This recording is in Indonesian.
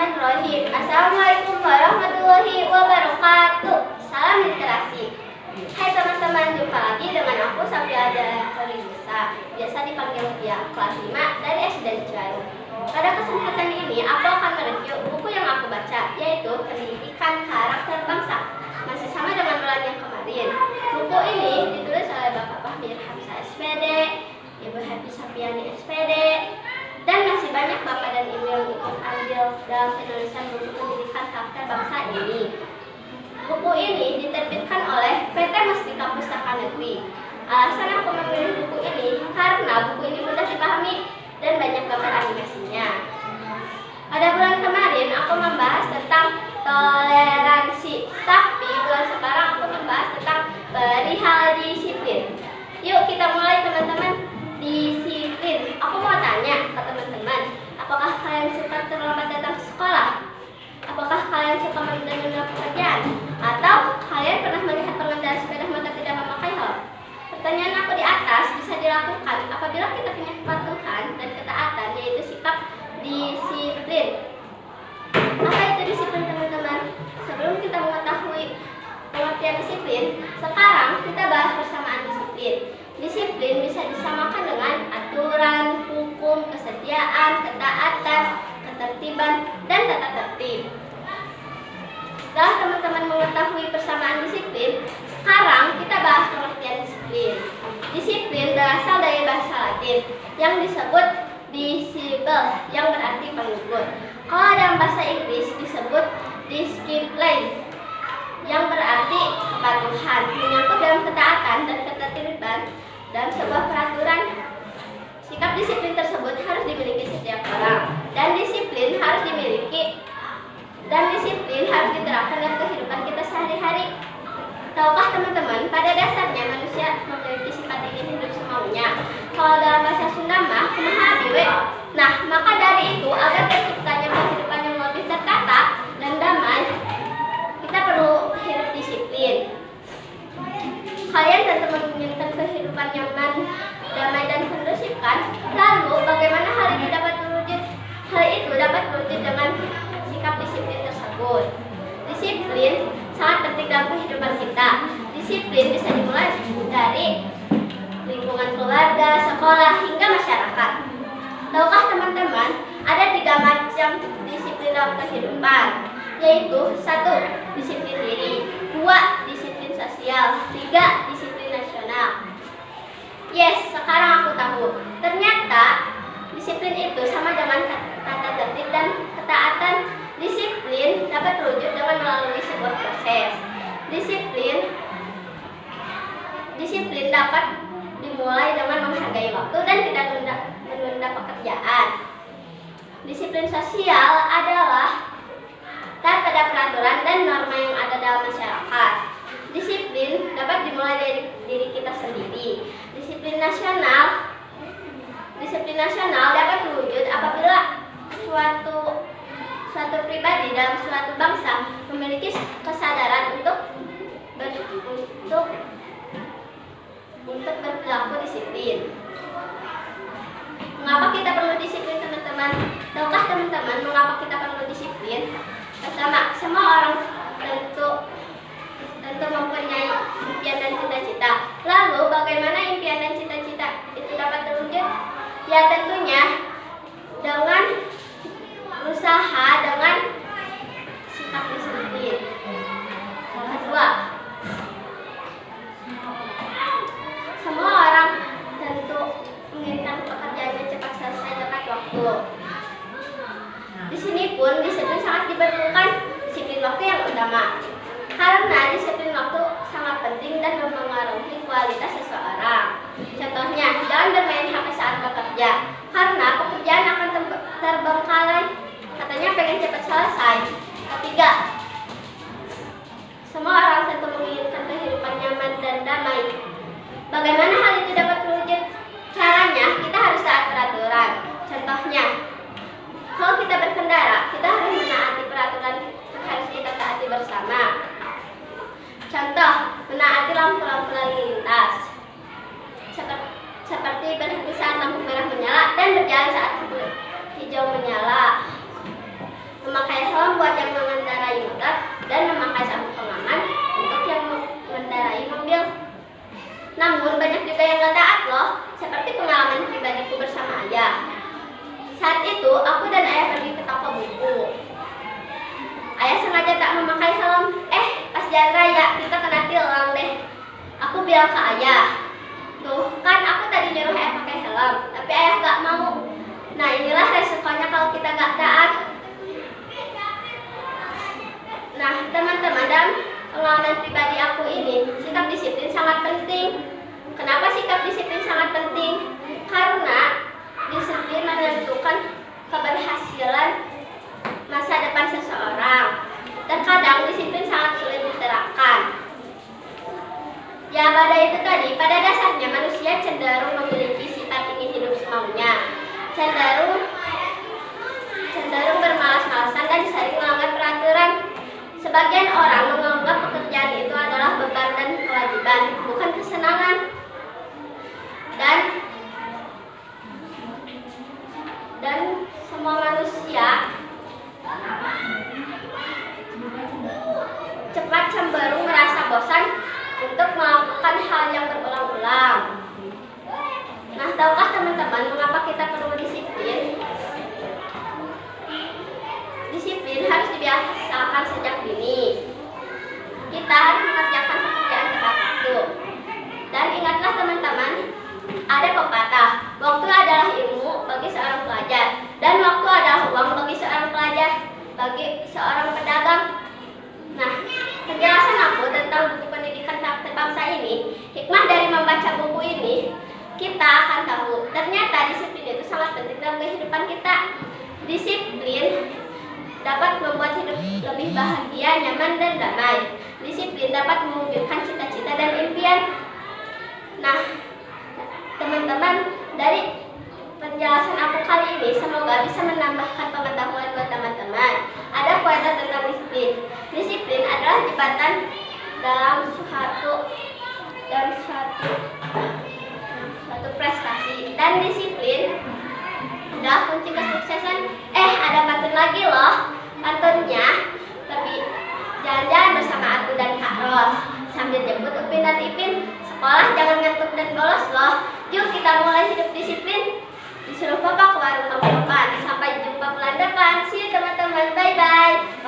Bismillahirrahmanirrahim. Assalamualaikum warahmatullahi wabarakatuh. Salam literasi. Hai teman-teman, jumpa lagi dengan aku Safia Rizza, biasa dipanggil Fia, kelas 5 dari SD Ciaru. Pada kesempatan ini aku akan mereview buku yang aku baca, yaitu Pendidikan Karakter Bangsa. Masih sama dengan bulan yang kemarin. Buku ini ditulis oleh Bapak Fahmi Hamzah SPD, Ibu Happy Sapiani SPD, dan masih banyak Bapak dan Ibu yang ikut andil dalam penulisan buku Pendidikan Karakter Bangsa ini. Buku ini diterbitkan oleh PT Mustika Pustaka Negeri. Alasan aku memilih buku ini karena buku ini mudah dipahami dan banyak gambar animasinya. Pada bulan kemarin aku membahas tentang toleransi, tapi bulan sekarang aku membahas tentang perihal disiplin. Yuk kita mulai teman-teman. Disiplin. Aku mau tanya ke teman-teman, apakah kalian suka terlambat datang ke sekolah? Apakah kalian suka menunda pekerjaan? Atau kalian pernah melihat pengendara sepeda motor tidak memakai helm? Pertanyaan aku di atas bisa dilakukan apabila kita punya kepatuhan dan ketaatan, yaitu sikap disiplin. Apa itu disiplin teman-teman? Sebelum kita mengetahui pengertian disiplin, sekarang kita bahas persamaan disiplin. Disiplin bisa disamakan dengan aturan, hukum, kesetiaan, ketaatan, ketertiban, dan tata tertib. Setelah teman-teman mengetahui persamaan disiplin, sekarang kita bahas pengertian disiplin. Disiplin berasal dari bahasa Latin yang disebut disciple, yang berarti pengikut. Kalau dalam bahasa Inggris disebut discipline, yang berarti kepatuhan, menyangkut dalam ketaatan dan ketertiban dan sebuah peraturan. Sikap disiplin tersebut harus dimiliki setiap orang, dan disiplin harus diterapkan dalam kehidupan kita sehari-hari. Tahukah teman-teman, pada dasarnya manusia memiliki sifat ingin hidup semaunya. Kalau dalam bahasa Sunda mah kumaha diwe. Nah, maka dari itu agar terciptanya kehidupan yang lebih tertata dan damai, kita perlu hidup disiplin. Kalian tentu menginginkan kehidupan nyaman, damai, dan kondusif kan? Lalu bagaimana hal itu dapat terwujud? Hal itu dapat terwujud dengan sikap disiplin tersebut. Disiplin sangat penting dalam kehidupan kita. Disiplin bisa dimulai dari lingkungan keluarga, sekolah, hingga masyarakat. Tahukah teman-teman, ada 3 macam disiplin dalam kehidupan, yaitu 1. Disiplin diri, 2. Disiplin sosial, 3. Disiplin nasional. Yes, sekarang aku tahu. Ternyata disiplin itu sama dengan tata tertib dan ketaatan. Disiplin dapat terwujud dengan melalui sebuah proses. Disiplin dapat dimulai dengan menghargai waktu dan tidak menunda pekerjaan. Disiplin sosial adalah taat pada peraturan dan norma yang ada dalam masyarakat. Disiplin dapat dimulai dari diri kita sendiri. Disiplin nasional dapat terwujud apabila suatu pribadi dalam suatu bangsa memiliki kesadaran untuk berperilaku disiplin. Mengapa kita perlu disiplin, teman-teman? Tahukah teman-teman mengapa kita perlu disiplin? Pertama, semua orang tentu mempunyai impian dan cita-cita. Lalu bagaimana impian dan cita-cita itu dapat terwujud? Ya tentunya dengan berusaha, dengan sikap disiplin. Kedua, semua orang tentu menginginkan pekerjaannya cepat selesai tepat waktu. Di sini pun disiplin sangat diperlukan, disiplin waktu yang utama. Karena disiplin waktu sangat penting dan mempengaruhi kualitas seseorang. Contohnya, jangan bermain HP saat bekerja, karena pekerjaan akan terbengkalai. Katanya pengen cepat selesai. Ketiga, semua orang tentu menginginkan kehidupan nyaman dan damai. Bagaimana hal itu dapat terwujud? Caranya, kita harus taat peraturan. Contohnya, kalau kita berkendara, kita harus menaati peraturan yang harus kita taati bersama. Contoh, menaati lampu-lampu lalu lintas, seperti berhenti saat lampu merah menyala dan berjalan saat lampu hijau menyala. Memakai yang gak taat loh, seperti pengalaman pribadiku bersama ayah. Saat itu, aku dan ayah pergi ke toko buku. Ayah sengaja tak memakai helm. Pas jalan raya, kita kena tilang deh. Aku bilang ke ayah, tuh kan aku tadi nyuruh ayah pakai helm, tapi ayah gak mau. Nah, inilah resikonya kalau kita gak taat. Nah, teman-teman, dalam pengalaman pribadi aku ini, sikap disiplin sangat penting. Kenapa sikap disiplin sangat penting? Karena disiplin menentukan keberhasilan masa depan seseorang. Terkadang disiplin sangat sulit diterapkan. Ya, pada itu tadi, pada dasarnya manusia cenderung memiliki sifat ingin hidup semaunya, cenderung bermalas-malasan dan sering melanggar peraturan. Sebagian orang menganggap pekerjaan itu adalah beban dan kewajiban, bukan kesenangan. Dan semua manusia cepat cenderung merasa bosan untuk melakukan hal yang berulang-ulang. Nah, tahukah teman-teman mengapa kita perlu disiplin? Disiplin harus dibiasakan sejak dini. Kita harus mengerjakan pekerjaan tepat waktu. Dan ingatlah teman-teman, ada pepatah, waktu adalah ilmu bagi seorang pelajar, dan waktu adalah uang bagi seorang pelajar, bagi seorang pedagang. Nah, penjelasan aku tentang buku pendidikan karakter bangsa ini, hikmah dari membaca buku ini, kita akan tahu ternyata disiplin itu sangat penting dalam kehidupan kita. Disiplin dapat membuat hidup lebih bahagia, nyaman, dan damai. Disiplin dapat mewujudkan cita-cita dan impian. Nah, teman-teman, dari penjelasan aku kali ini semoga bisa menambahkan pengetahuan buat teman-teman. Ada kualitas tentang disiplin. Disiplin adalah jembatan dalam suatu prestasi, dan disiplin adalah kunci kesuksesan. Ada pantun lagi loh. Pantunnya, tapi jalan-jalan bersama aku dan Kak Ros sambil jemput Upin dan Ipin. Sekolah jangan ngantuk dan bolos loh. Yuk kita mulai hidup disiplin. Disuruh papa ke warung depan. Sampai jumpa bulan depan. See you teman-teman. Bye-bye.